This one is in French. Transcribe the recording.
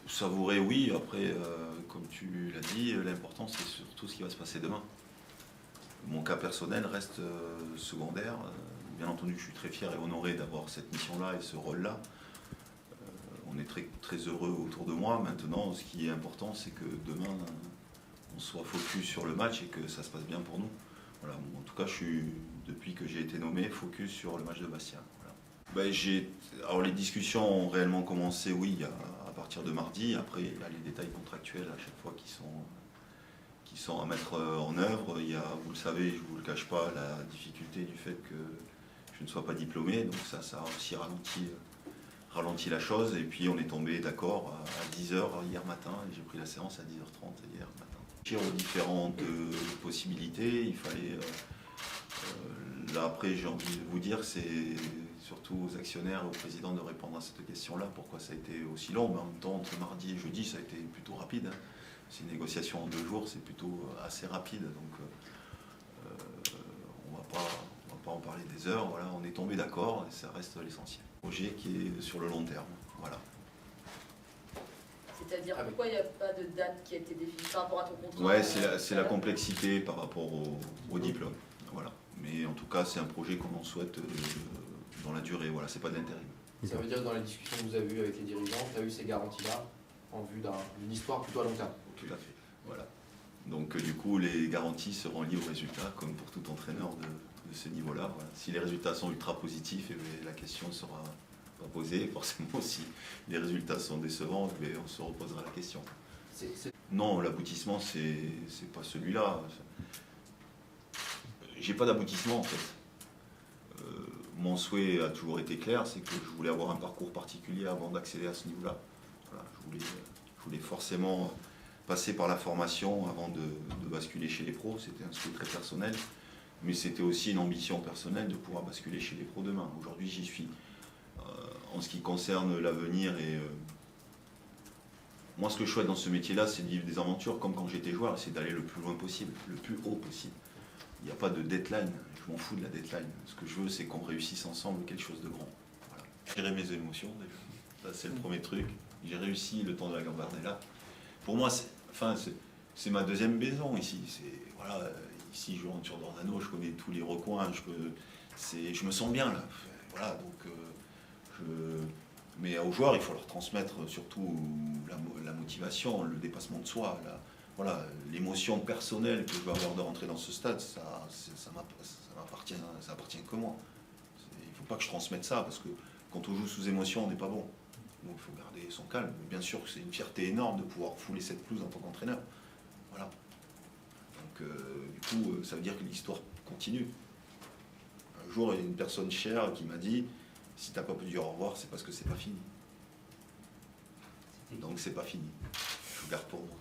Savourer, oui. Après, comme tu l'as dit, l'important c'est surtout ce qui va se passer demain. Mon cas personnel reste secondaire. Bien entendu, je suis très fier et honoré d'avoir cette mission-là et ce rôle-là. On est très, très heureux autour de moi. Maintenant, ce qui est important, c'est que demain, on soit focus sur le match et que ça se passe bien pour nous. Voilà. En tout cas, je suis, depuis que j'ai été nommé, focus sur le match de Bastia. Voilà. Alors les discussions ont réellement commencé, oui, à partir de mardi. Après, il y a les détails contractuels à chaque fois qui sont à mettre en œuvre. Il y a, vous le savez, je ne vous le cache pas, la difficulté du fait que je ne sois pas diplômé. Donc ça a aussi ralenti la chose. Et puis on est tombé d'accord à 10h hier matin. Et j'ai pris la séance à 10h30 hier matin. Aux différentes possibilités, il fallait... là après, j'ai envie de vous dire, c'est surtout aux actionnaires et aux présidents de répondre à cette question-là, pourquoi ça a été aussi long. Mais en même temps, entre mardi et jeudi, ça a été plutôt rapide. C'est une négociation en 2 jours, c'est plutôt assez rapide. Donc on va pas en parler des heures. Voilà, on est tombé d'accord et ça reste l'essentiel. Projet qui est sur le long terme. Voilà. C'est-à-dire, pourquoi il n'y a pas de date qui a été définie par rapport à ton contrat? Ouais, c'est la complexité par rapport au diplôme. Voilà. Mais en tout cas, c'est un projet qu'on en souhaite dans la durée. Voilà, c'est pas de l'intérim. Ça veut dire que dans les discussions que vous avez eues avec les dirigeants, tu as eu ces garanties-là en vue d'une histoire plutôt à long terme? Tout à fait. Voilà. Donc du coup, les garanties seront liées aux résultats, comme pour tout entraîneur de ce niveau-là. Voilà. Si les résultats sont ultra positifs, la question sera pas posée. Forcément, si les résultats sont décevants, on se reposera la question. Non, l'aboutissement, c'est pas celui-là. J'ai pas d'aboutissement en fait. Mon souhait a toujours été clair, c'est que je voulais avoir un parcours particulier avant d'accéder à ce niveau-là. Voilà, je voulais forcément passer par la formation avant de basculer chez les pros. C'était un souhait très personnel, mais c'était aussi une ambition personnelle de pouvoir basculer chez les pros demain. Aujourd'hui, j'y suis. En ce qui concerne l'avenir et moi, ce que je souhaite dans ce métier-là, c'est de vivre des aventures comme quand j'étais joueur, c'est d'aller le plus loin possible, le plus haut possible. Il n'y a pas de deadline, je m'en fous de la deadline. Ce que je veux, c'est qu'on réussisse ensemble quelque chose de grand. Voilà. Gérer mes émotions, déjà. Ça, c'est le premier truc. J'ai réussi le temps de la Gambardella. Pour moi, c'est ma deuxième maison ici. Voilà, ici, je rentre sur Dornano, je connais tous les recoins, je me sens bien là. Voilà, donc, mais aux joueurs, il faut leur transmettre surtout la motivation, le dépassement de soi. Voilà, l'émotion personnelle que je vais avoir de rentrer dans ce stade, ça appartient que moi. Il ne faut pas que je transmette ça, parce que quand on joue sous émotion, on n'est pas bon. Donc il faut garder son calme. Bien sûr que c'est une fierté énorme de pouvoir fouler cette pelouse en tant qu'entraîneur. Voilà. Donc du coup, ça veut dire que l'histoire continue. Un jour, il y a une personne chère qui m'a dit, si tu n'as pas pu dire au revoir, c'est parce que c'est pas fini. Donc c'est pas fini. Je garde pour moi.